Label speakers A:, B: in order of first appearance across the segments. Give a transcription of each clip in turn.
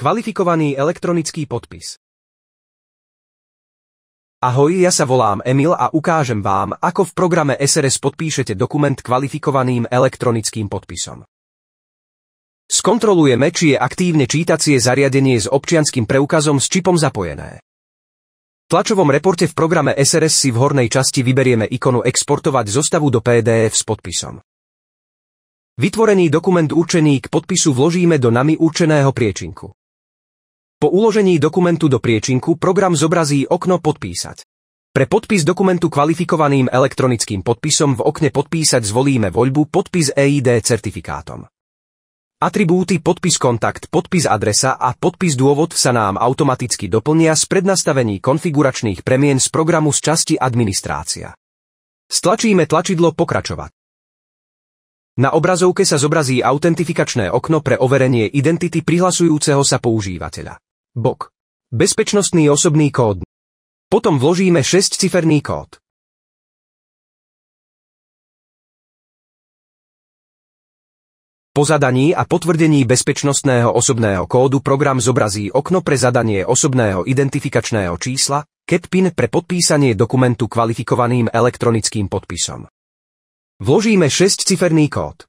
A: Kvalifikovaný elektronický podpis. Ahoj, ja sa volám Emil a ukážem vám, ako v programe SRS podpíšete dokument kvalifikovaným elektronickým podpisom. Skontrolujeme, či je aktívne čítacie zariadenie s občianskym preukazom s čipom zapojené. V tlačovom reporte v programe SRS si v hornej časti vyberieme ikonu exportovať zostavu do PDF s podpisom. Vytvorený dokument určený k podpisu vložíme do nami určeného priečinku. Po uložení dokumentu do priečinku program zobrazí okno Podpísať. Pre podpis dokumentu kvalifikovaným elektronickým podpisom v okne Podpísať zvolíme voľbu Podpis EID certifikátom. Atribúty podpis kontakt, podpis adresa a podpis dôvod sa nám automaticky doplnia z prednastavení konfiguračných premien z programu z časti Administrácia. Stlačíme tlačidlo Pokračovať. Na obrazovke sa zobrazí autentifikačné okno pre overenie identity prihlasujúceho sa používateľa. Bok. Bezpečnostný osobný kód. Potom vložíme 6-ciferný kód. Po zadaní a potvrdení bezpečnostného osobného kódu program zobrazí okno pre zadanie osobného identifikačného čísla, CAT PIN pre podpísanie dokumentu kvalifikovaným elektronickým podpisom. Vložíme 6-ciferný kód.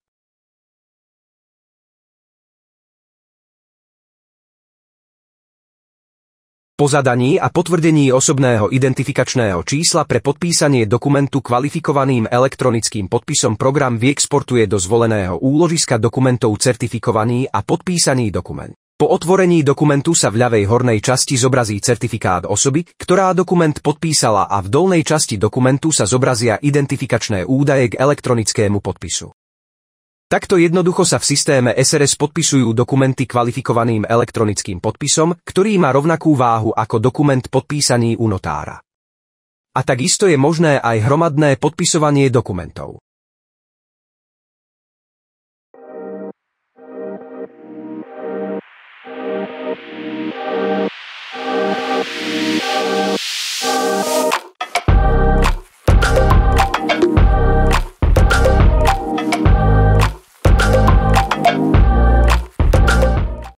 A: Po zadaní a potvrdení osobného identifikačného čísla pre podpísanie dokumentu kvalifikovaným elektronickým podpisom program vyexportuje do zvoleného úložiska dokumentov certifikovaný a podpísaný dokument. Po otvorení dokumentu sa v ľavej hornej časti zobrazí certifikát osoby, ktorá dokument podpísala, a v dolnej časti dokumentu sa zobrazia identifikačné údaje k elektronickému podpisu. Takto jednoducho sa v systéme SRS podpisujú dokumenty kvalifikovaným elektronickým podpisom, ktorý má rovnakú váhu ako dokument podpísaný u notára. A takisto je možné aj hromadné podpisovanie dokumentov.